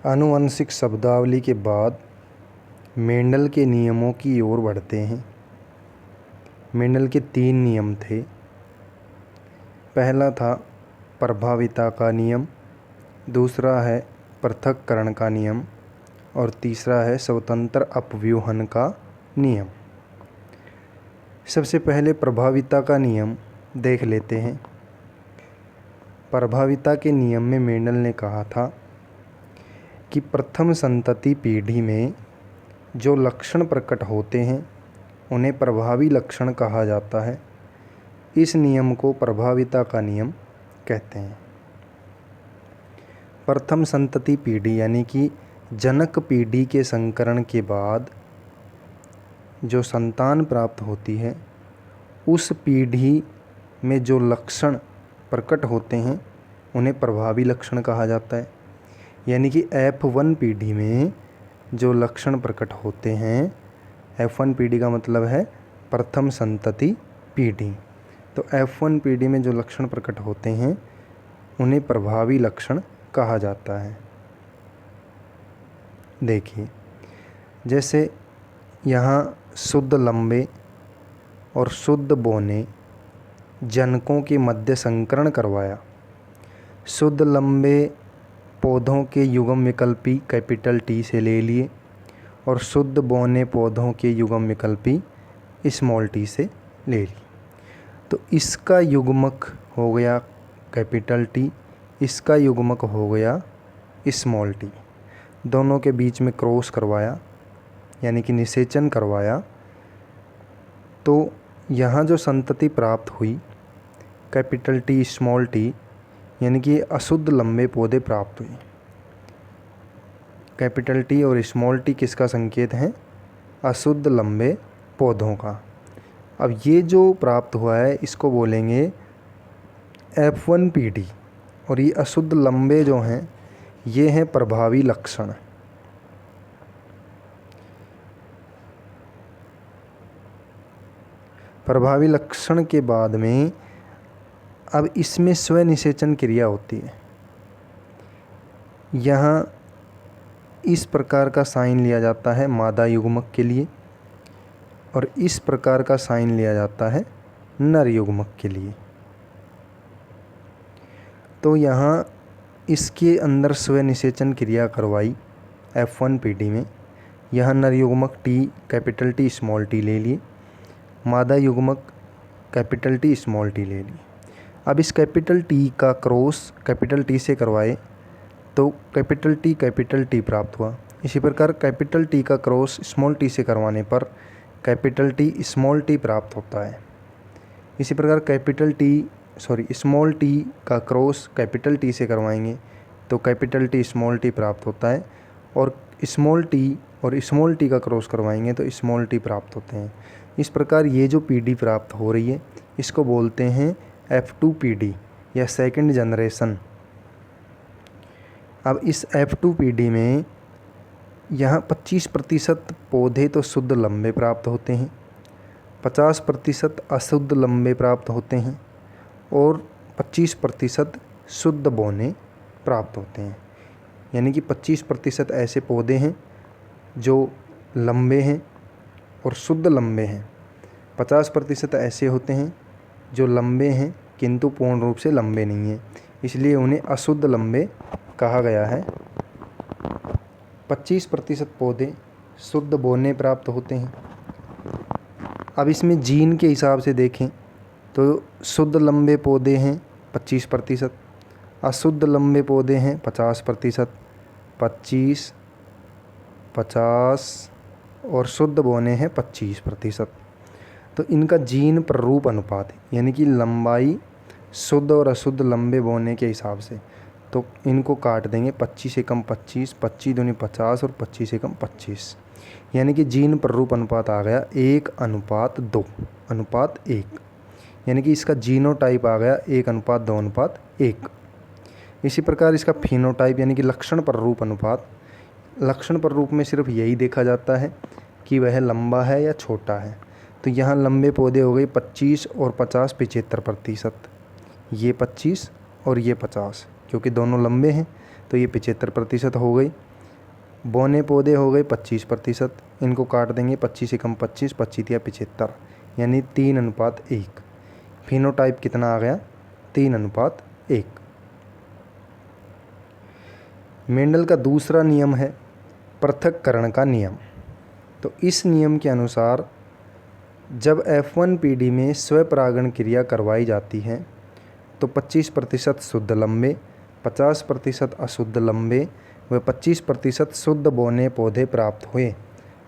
आनुवंशिक शब्दावली के बाद मेंडल के नियमों की ओर बढ़ते हैं। मेंडल के 3 नियम थे। पहला था प्रभाविता का नियम, दूसरा है पृथक्करण का नियम और तीसरा है स्वतंत्र अपव्यूहन का नियम। सबसे पहले प्रभाविता का नियम देख लेते हैं। प्रभाविता के नियम में मेंडल ने कहा था कि प्रथम संतति पीढ़ी में जो लक्षण प्रकट होते हैं उन्हें प्रभावी लक्षण कहा जाता है। इस नियम को प्रभाविता का नियम कहते हैं। प्रथम संतति पीढ़ी यानी कि जनक पीढ़ी के संकरण के बाद जो संतान प्राप्त होती है, उस पीढ़ी में जो लक्षण प्रकट होते हैं उन्हें प्रभावी लक्षण कहा जाता है। यानी कि F1 पीढ़ी में जो लक्षण प्रकट होते हैं, F1 पीढ़ी का मतलब है प्रथम संतति पीढ़ी, तो F1 पीढ़ी में जो लक्षण प्रकट होते हैं उन्हें प्रभावी लक्षण कहा जाता है। देखिए, जैसे यहाँ शुद्ध लंबे और शुद्ध बोने जनकों के मध्य संकरण करवाया। शुद्ध लंबे पौधों के युग्म विकल्पी कैपिटल T से ले लिए और शुद्ध बोने पौधों के युग्म विकल्पी स्मॉल t से ले लिए। तो इसका युग्मक हो गया कैपिटल T, इसका युग्मक हो गया स्मॉल t। दोनों के बीच में क्रॉस करवाया यानी कि निषेचन करवाया, तो यहाँ जो संतति प्राप्त हुई कैपिटल T स्मॉल t यानी कि अशुद्ध लंबे पौधे प्राप्त हुए। कैपिटल T और स्मॉल t किसका संकेत है? अशुद्ध लंबे पौधों का। अब ये जो प्राप्त हुआ है इसको बोलेंगे F1 पीढ़ी, और ये अशुद्ध लंबे जो हैं ये हैं प्रभावी लक्षण। प्रभावी लक्षण के बाद में अब इसमें स्वनिषेचन क्रिया होती है। यहाँ इस प्रकार का साइन लिया जाता है मादा युग्मक के लिए और इस प्रकार का साइन लिया जाता है नर युग्मक के लिए। तो यहाँ इसके अंदर स्वनिषेचन क्रिया करवाई F1 पीढ़ी में। यहाँ नर युग्मक T capital T small t ले लिए, मादा युग्मक कैपिटल T स्मॉल t ले लिए। अब इस कैपिटल T का क्रॉस कैपिटल T से करवाए तो कैपिटल T प्राप्त हुआ। इसी प्रकार कैपिटल T का क्रॉस स्मॉल t से करवाने पर कैपिटल T स्मॉल t प्राप्त होता है। इसी प्रकार स्मॉल t का क्रॉस कैपिटल T से करवाएंगे तो कैपिटल T स्मॉल t प्राप्त होता है, और स्मॉल t और स्मॉल t का क्रॉस करवाएंगे तो स्मॉल t प्राप्त होते हैं। इस प्रकार ये जो पीढ़ी प्राप्त हो रही है इसको बोलते हैं F2 पीढ़ी या सेकंड जनरेशन। अब इस F2 पीढ़ी में यहाँ 25% पौधे तो शुद्ध लंबे प्राप्त होते हैं, 50% अशुद्ध लंबे प्राप्त होते हैं और 25% शुद्ध बोने प्राप्त होते हैं। यानी कि 25% ऐसे पौधे हैं जो लंबे हैं और शुद्ध लंबे हैं, 50% ऐसे होते हैं जो लंबे हैं किंतु पूर्ण रूप से लंबे नहीं हैं, इसलिए उन्हें अशुद्ध लंबे कहा गया है। 25% पौधे शुद्ध बोने प्राप्त होते हैं। अब इसमें जीन के हिसाब से देखें तो शुद्ध लंबे पौधे हैं 25%, अशुद्ध लंबे पौधे हैं 50%, 25, 50 और शुद्ध बोने हैं 25%। तो इनका जीन प्ररूप अनुपात है, यानी कि लंबाई शुद्ध और अशुद्ध लंबे बोने के हिसाब से, तो इनको काट देंगे 25 एकम 25, 25 दूनी 50 और 25 एकम 25, यानी कि जीन प्ररूप अनुपात आ गया 1:2:1, यानी कि इसका जीनोटाइप आ गया 1:2:1। इसी प्रकार इसका फिनोटाइप यानी कि लक्षण प्ररूप अनुपात, लक्षण प्ररूप में सिर्फ यही देखा जाता है कि वह लंबा है या छोटा है। तो यहाँ लंबे पौधे हो गए 25 और 50 75%, ये 25 और ये 50, क्योंकि दोनों लंबे हैं तो ये 75% हो गई। बौने पौधे हो गए 25%, इनको काट देंगे 25 एकम 25, 25 या 75, यानी 3:1। फिनोटाइप कितना आ गया? 3:1। मेंडल का दूसरा नियम है पृथक्करण का नियम। तो इस नियम के अनुसार जब F1PD में स्वपरागण क्रिया करवाई जाती है तो 25% शुद्ध लंबे, 50% अशुद्ध लंबे व 25% शुद्ध बौने पौधे प्राप्त हुए।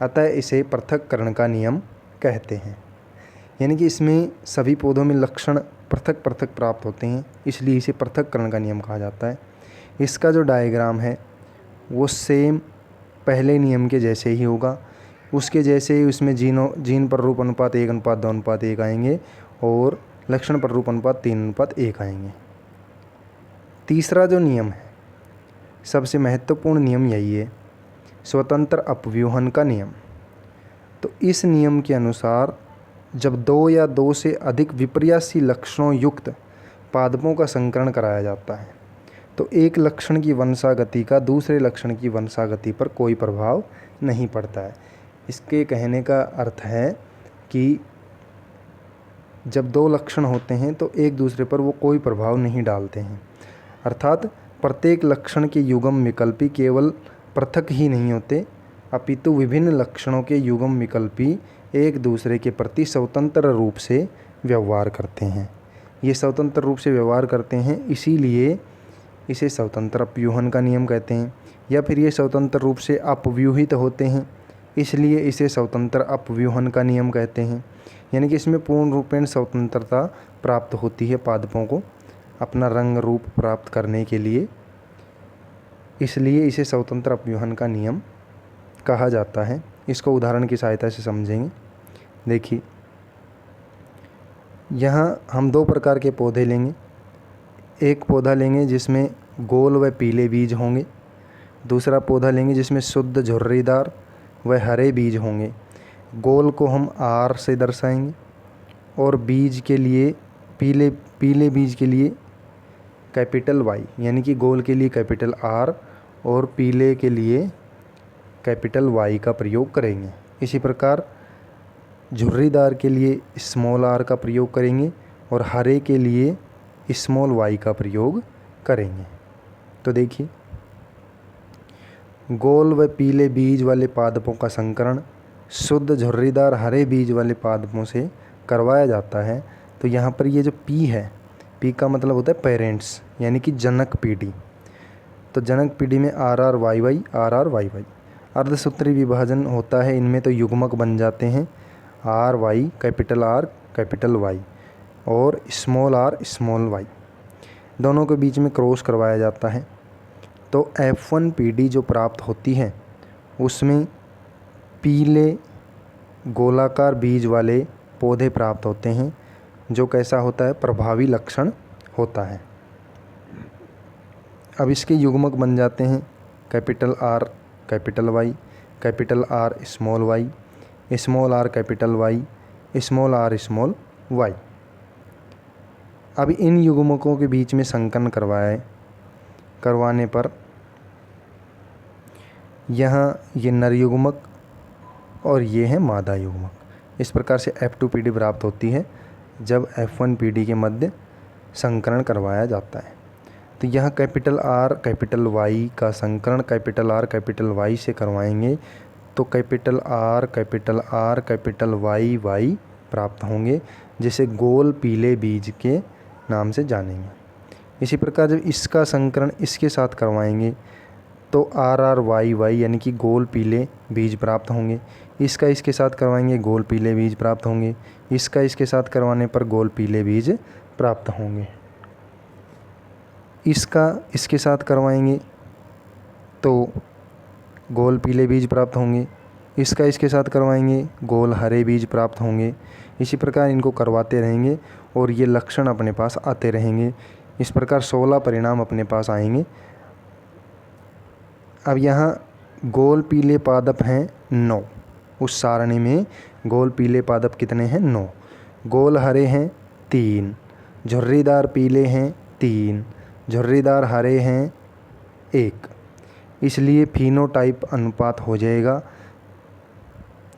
अतः इसे पृथक्करण का नियम कहते हैं। यानी कि इसमें सभी पौधों में लक्षण पृथक पृथक प्राप्त होते हैं, इसलिए इसे पृथक्करण का नियम कहा जाता है। इसका जो डायग्राम है वो सेम पहले नियम के जैसे ही होगा। उसके जैसे ही उसमें जीन पर रूप अनुपात 1:2:1 आएंगे और लक्षण पर रूप अनुपात 3:1 आएंगे। तीसरा जो नियम है, सबसे महत्वपूर्ण नियम यही है, स्वतंत्र अपव्यूहन का नियम। तो इस नियम के अनुसार जब 2 या 2 से अधिक विपर्यासी लक्षणों युक्त पादपों का संकरण कराया जाता है तो एक लक्षण की वंशागति का दूसरे लक्षण की वंशागति पर कोई प्रभाव नहीं पड़ता है। इसके कहने का अर्थ है कि जब 2 लक्षण होते हैं तो एक दूसरे पर वो कोई प्रभाव नहीं डालते हैं, अर्थात प्रत्येक लक्षण के युग्म विकल्पी केवल पृथक ही नहीं होते, अपितु विभिन्न लक्षणों के युग्म विकल्पी एक दूसरे के प्रति स्वतंत्र रूप से व्यवहार करते हैं। ये स्वतंत्र रूप से व्यवहार करते हैं, इसीलिए इसे स्वतंत्र अपव्यूहन का नियम कहते हैं। या फिर ये स्वतंत्र रूप से अपव्यूहित होते हैं, इसलिए इसे स्वतंत्र अपव्यूहन का नियम कहते हैं। यानी कि इसमें पूर्ण रूपेण स्वतंत्रता प्राप्त होती है पादपों को अपना रंग रूप प्राप्त करने के लिए, इसलिए इसे स्वतंत्र अपव्यूहन का नियम कहा जाता है। इसको उदाहरण की सहायता से समझेंगे। देखिए, यहाँ हम 2 प्रकार के पौधे लेंगे। एक पौधा लेंगे जिसमें गोल व पीले बीज होंगे, दूसरा पौधा लेंगे जिसमें शुद्ध झुर्रीदार व हरे बीज होंगे। गोल को हम R से दर्शाएंगे और बीज के लिए पीले बीज के लिए कैपिटल Y, यानी कि गोल के लिए कैपिटल R और पीले के लिए कैपिटल Y का प्रयोग करेंगे। इसी प्रकार झुर्रीदार के लिए स्मॉल r का प्रयोग करेंगे और हरे के लिए स्मॉल y का प्रयोग करेंगे। तो देखिए, गोल व पीले बीज वाले पादपों का संकरण शुद्ध झुर्रीदार हरे बीज वाले पादपों से करवाया जाता है। तो यहाँ पर ये जो P है, P का मतलब होता है पेरेंट्स, यानी कि जनक पीढ़ी। तो जनक पीढ़ी में RRYY RRYY अर्धसूत्री विभाजन होता है, इनमें तो युग्मक बन जाते हैं RY capital R capital Y और स्मॉल r स्मॉल y, दोनों के बीच में क्रॉस करवाया जाता है। तो F1PD जो प्राप्त होती है उसमें पीले गोलाकार बीज वाले पौधे प्राप्त होते हैं, जो कैसा होता है, प्रभावी लक्षण होता है। अब इसके युग्मक बन जाते हैं capital R capital Y capital R small y small r capital Y small r small y। अब इन युग्मकों के बीच में संकलन करवाने पर यहाँ ये नर युग्मक और ये है मादा युग्मक। इस प्रकार से F2PD प्राप्त होती है जब F1PD के मध्य संकरण करवाया जाता है। तो यहाँ कैपिटल R कैपिटल Y का संकरण कैपिटल R कैपिटल Y से करवाएंगे तो capital R capital R capital Y Y प्राप्त होंगे, जिसे गोल पीले बीज के नाम से जानेंगे। इसी प्रकार जब इसका संकरण इसके साथ करवाएंगे तो RRYY यानी कि गोल पीले बीज प्राप्त होंगे। इसका इसके साथ करवाएंगे, गोल पीले बीज प्राप्त होंगे। इसका इसके साथ करवाने पर गोल पीले बीज प्राप्त होंगे। इसका इसके साथ करवाएंगे तो गोल पीले बीज प्राप्त होंगे। इसका इसके साथ करवाएंगे, गोल हरे बीज प्राप्त होंगे। इसी प्रकार इनको करवाते रहेंगे और ये लक्षण अपने पास आते रहेंगे। इस प्रकार 16 परिणाम अपने पास आएंगे। अब यहाँ गोल पीले पादप हैं 9, उस सारणी में गोल पीले पादप कितने हैं, 9। गोल हरे हैं 3, झुर्रीदार पीले हैं 3, झुर्रीदार हरे हैं 1। इसलिए फिनोटाइप अनुपात हो जाएगा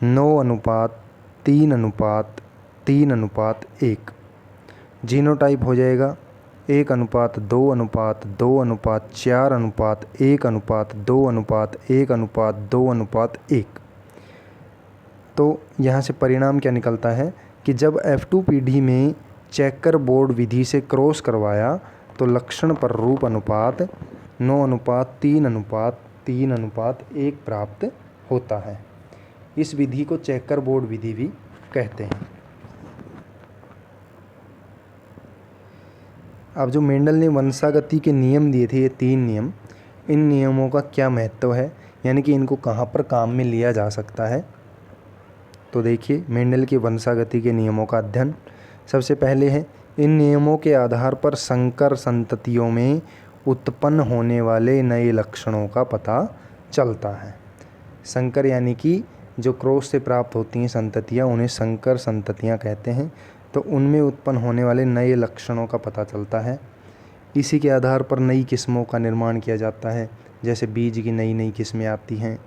9:3:3:3:1। जीनोटाइप हो जाएगा 1:2:2:4:1:2:1:2:1:1। तो यहाँ से परिणाम क्या निकलता है कि जब F2PD में चेकर बोर्ड विधि से क्रॉस करवाया तो लक्षण पर रूप अनुपात 9:3:3:1 प्राप्त होता है। इस विधि को चेकर बोर्ड विधि भी कहते हैं। अब जो मेंडल ने वंशागति के नियम दिए थे, ये 3 नियम, इन नियमों का क्या महत्व है, यानी कि इनको कहाँ पर काम में लिया जा सकता है। तो देखिए, मेंडल के वंशागति के नियमों का अध्ययन सबसे पहले है, इन नियमों के आधार पर संकर संततियों में उत्पन्न होने वाले नए लक्षणों का पता चलता है। संकर यानी कि जो क्रॉस से प्राप्त होती हैं संततियाँ, उन्हें संकर संततियाँ कहते हैं। तो उनमें उत्पन्न होने वाले नए लक्षणों का पता चलता है। इसी के आधार पर नई किस्मों का निर्माण किया जाता है, जैसे बीज की नई नई किस्में आती हैं।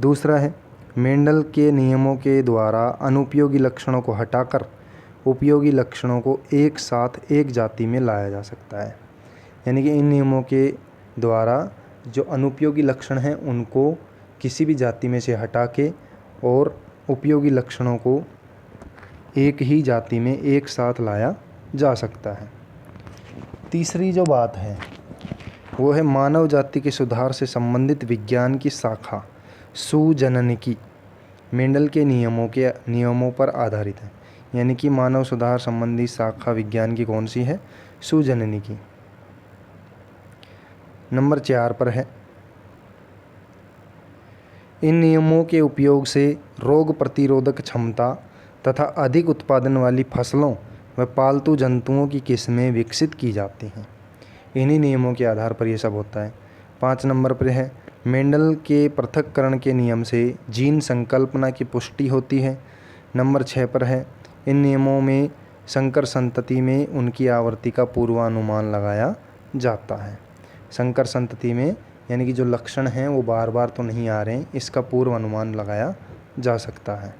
दूसरा है, मेंडल के नियमों के द्वारा अनुपयोगी लक्षणों को हटाकर उपयोगी लक्षणों को एक साथ एक जाति में लाया जा सकता है। यानी कि इन नियमों के द्वारा जो अनुपयोगी लक्षण हैं उनको किसी भी जाति में से हटा के और उपयोगी लक्षणों को एक ही जाति में एक साथ लाया जा सकता है। तीसरी जो बात है वो है मानव जाति के सुधार से संबंधित विज्ञान की शाखा सुजननिकी मेंडल के नियमों पर आधारित है। यानी कि मानव सुधार संबंधी शाखा विज्ञान की कौन सी है? सुजननिकी। नंबर 4 पर है, इन नियमों के उपयोग से रोग प्रतिरोधक क्षमता तथा अधिक उत्पादन वाली फसलों व पालतू जंतुओं की किस्में विकसित की जाती हैं। इन्हीं नियमों के आधार पर ये सब होता है। 5 नंबर पर है, मेंडल के पृथक्करण के नियम से जीन संकल्पना की पुष्टि होती है। नंबर 6 पर है, इन नियमों में संकर संतति में उनकी आवृत्ति का पूर्वानुमान लगाया जाता है। संकर संतति में यानी कि जो लक्षण हैं वो बार बार तो नहीं आ रहे हैं, इसका पूर्व अनुमान लगाया जा सकता है।